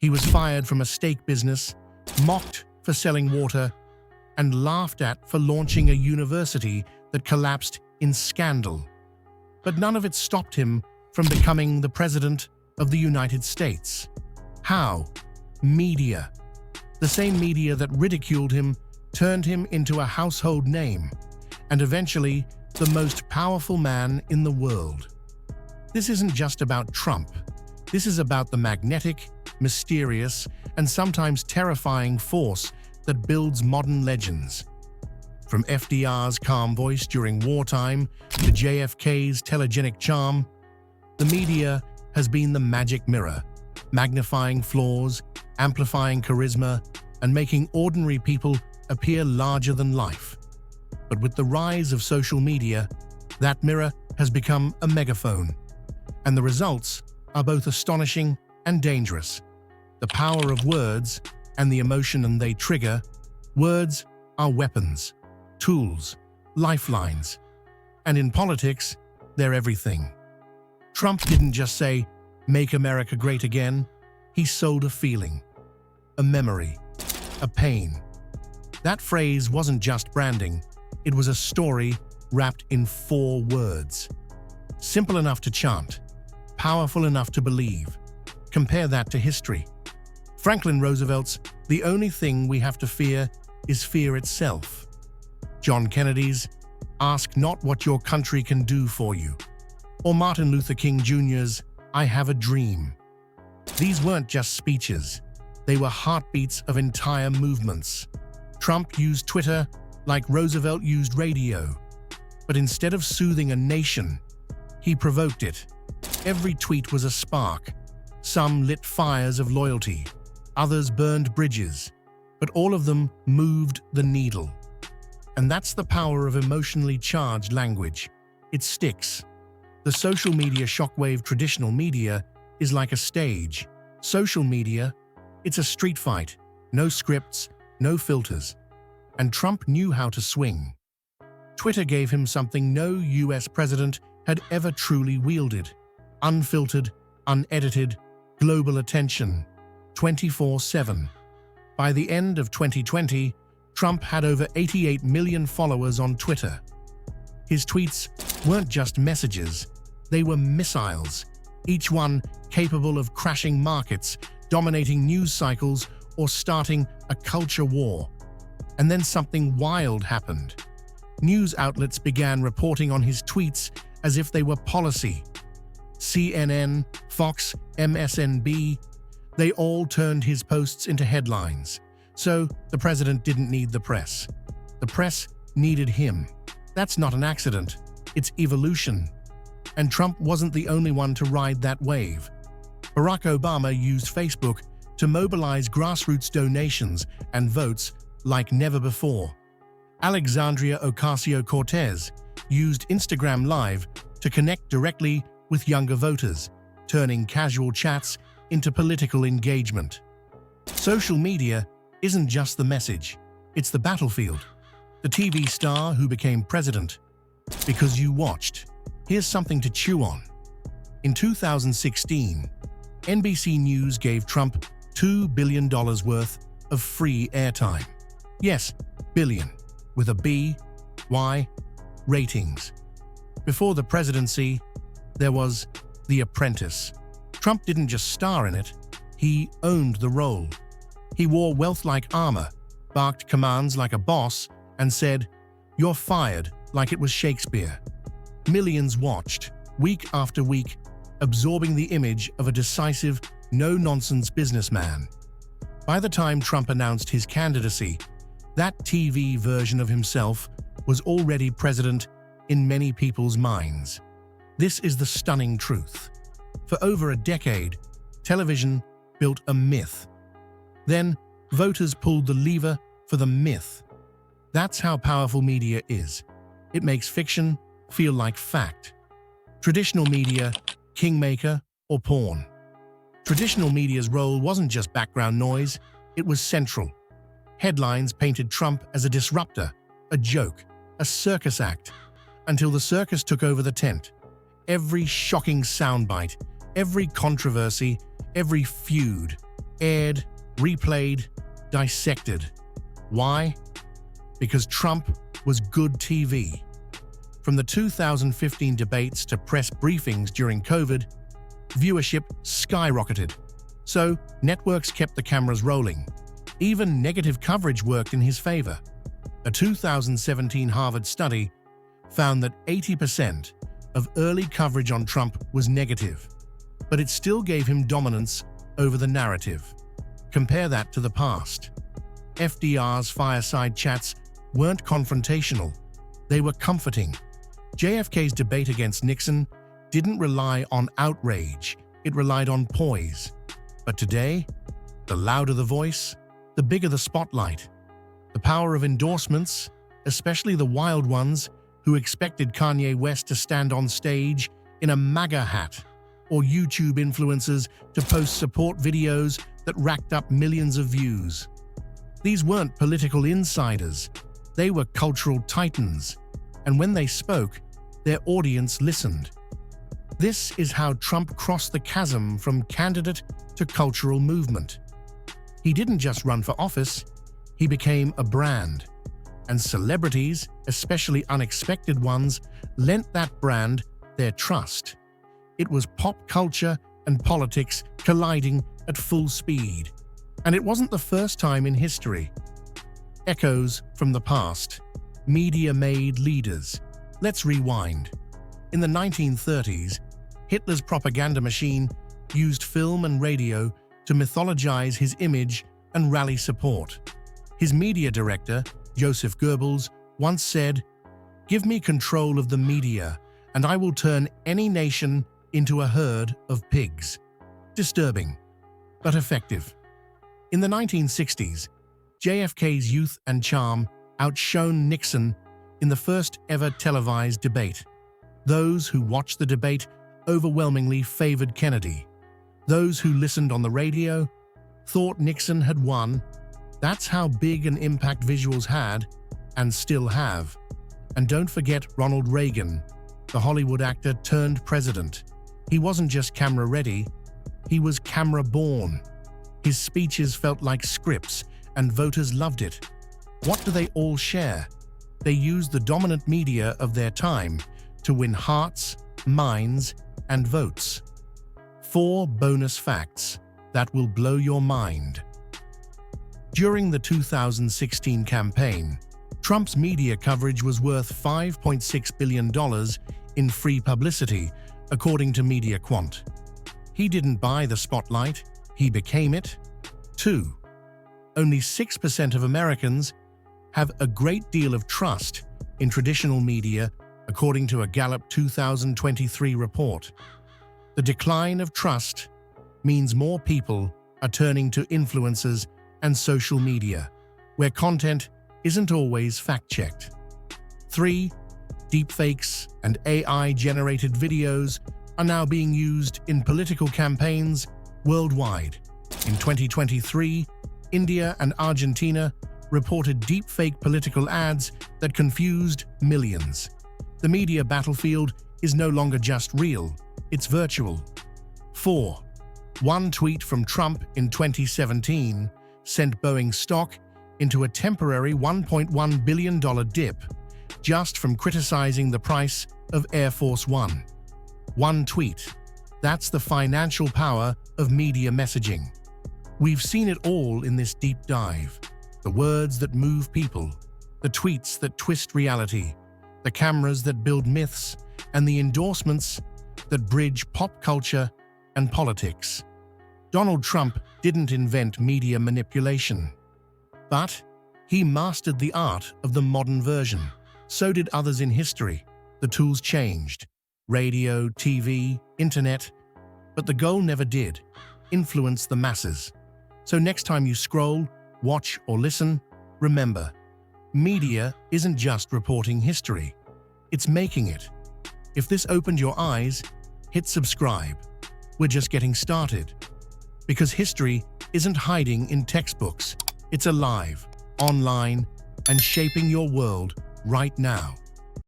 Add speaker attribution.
Speaker 1: He was fired from a steak business, mocked for selling water, and laughed at for launching a university that collapsed in scandal. But none of it stopped him from becoming the President of the United States. How? Media. The same media that ridiculed him turned him into a household name, and eventually the most powerful man in the world. This isn't just about Trump. This is about the magnetic, mysterious, and sometimes terrifying force that builds modern legends. From FDR's calm voice during wartime to JFK's telegenic charm, the media has been the magic mirror, magnifying flaws, amplifying charisma, and making ordinary people appear larger than life. But with the rise of social media, that mirror has become a megaphone, and the results are both astonishing and dangerous. The power of words and the emotion they trigger. Words are weapons, tools, lifelines. And in politics, they're everything. Trump didn't just say, "Make America great again." He sold a feeling, a memory, a pain. That phrase wasn't just branding. It was a story wrapped in 4 words. Simple enough to chant, powerful enough to believe. Compare that to history. Franklin Roosevelt's "The only thing we have to fear is fear itself." John Kennedy's "Ask not what your country can do for you." Or Martin Luther King Jr.'s "I have a dream." These weren't just speeches. They were heartbeats of entire movements. Trump used Twitter like Roosevelt used radio. But instead of soothing a nation, he provoked it. Every tweet was a spark. Some lit fires of loyalty. Others burned bridges. But all of them moved the needle. And that's the power of emotionally charged language. It sticks. The social media shockwave. Traditional media is like a stage. Social media, it's a street fight. No scripts, no filters. And Trump knew how to swing. Twitter gave him something no US president had ever truly wielded. Unfiltered, unedited, global attention, 24/7. By the end of 2020, Trump had over 88 million followers on Twitter. His tweets weren't just messages, they were missiles, each one capable of crashing markets, dominating news cycles, or starting a culture war. And then something wild happened. News outlets began reporting on his tweets as if they were policy. CNN, Fox, MSNBC, they all turned his posts into headlines. So the president didn't need the press. The press needed him. That's not an accident. It's evolution. And Trump wasn't the only one to ride that wave. Barack Obama used Facebook to mobilize grassroots donations and votes like never before. Alexandria Ocasio-Cortez used Instagram Live to connect directly with younger voters, turning casual chats into political engagement. Social media isn't just the message, it's the battlefield. The TV star who became president because you watched. Here's something to chew on. In 2016, NBC News gave Trump $2 billion worth of free airtime. Yes, billion, with a B. Why? Ratings. Before the presidency, there was The Apprentice. Trump didn't just star in it, he owned the role. He wore wealth like armor, barked commands like a boss, and said, "You're fired," like it was Shakespeare. Millions watched, week after week, absorbing the image of a decisive, no-nonsense businessman. By the time Trump announced his candidacy, that TV version of himself was already president in many people's minds. This is the stunning truth. For over a decade, television built a myth. Then, voters pulled the lever for the myth. That's how powerful media is. It makes fiction feel like fact. Traditional media, kingmaker or pawn. Traditional media's role wasn't just background noise, it was central. Headlines painted Trump as a disruptor, a joke, a circus act, until the circus took over the tent. Every shocking soundbite, every controversy, every feud aired, replayed, dissected. Why? Because Trump was good TV. From the 2015 debates to press briefings during COVID, viewership skyrocketed. So, networks kept the cameras rolling. Even negative coverage worked in his favor. A 2017 Harvard study found that 80% of early coverage on Trump was negative, but it still gave him dominance over the narrative. Compare that to the past. FDR's fireside chats weren't confrontational, they were comforting. JFK's debate against Nixon didn't rely on outrage, it relied on poise. But today, the louder the voice, the bigger the spotlight. The power of endorsements, especially the wild ones who expected Kanye West to stand on stage in a MAGA hat, or YouTube influencers to post support videos that racked up millions of views. These weren't political insiders, they were cultural titans, and when they spoke, their audience listened. This is how Trump crossed the chasm from candidate to cultural movement. He didn't just run for office, he became a brand. And celebrities, especially unexpected ones, lent that brand their trust. It was pop culture and politics colliding at full speed. And it wasn't the first time in history. Echoes from the past. Media-made leaders. Let's rewind. In the 1930s, Hitler's propaganda machine used film and radio to mythologize his image and rally support. His media director, Joseph Goebbels, once said, "Give me control of the media, and I will turn any nation into a herd of pigs." Disturbing, but effective. In the 1960s, JFK's youth and charm outshone Nixon in the first ever televised debate. Those who watched the debate overwhelmingly favored Kennedy. Those who listened on the radio thought Nixon had won. That's how big an impact visuals had, and still have. And don't forget Ronald Reagan, the Hollywood actor turned president. He wasn't just camera-ready, he was camera-born. His speeches felt like scripts, and voters loved it. What do they all share? They used the dominant media of their time to win hearts, minds, and votes. 4 bonus facts that will blow your mind. During the 2016 campaign, Trump's media coverage was worth $5.6 billion in free publicity, according to MediaQuant. He didn't buy the spotlight, he became it. 2. Only 6% of Americans have a great deal of trust in traditional media, according to a Gallup 2023 report. The decline of trust means more people are turning to influencers and social media, where content isn't always fact-checked. 3. Deepfakes and AI-generated videos are now being used in political campaigns worldwide. In 2023, India and Argentina reported deepfake political ads that confused millions. The media battlefield is no longer just real, it's virtual. 4. One tweet from Trump in 2017 sent Boeing stock into a temporary $1.1 billion dip just from criticizing the price of Air Force One. One tweet. That's the financial power of media messaging. We've seen it all in this deep dive. The words that move people, the tweets that twist reality, the cameras that build myths, and the endorsements that bridge pop culture and politics. Donald Trump didn't invent media manipulation, but he mastered the art of the modern version. So did others in history. The tools changed. Radio, TV, internet. But the goal never did. Influence the masses. So next time you scroll, watch, or listen, remember, media isn't just reporting history. It's making it. If this opened your eyes, hit subscribe. We're just getting started. Because history isn't hiding in textbooks. It's alive, online, and shaping your world right now.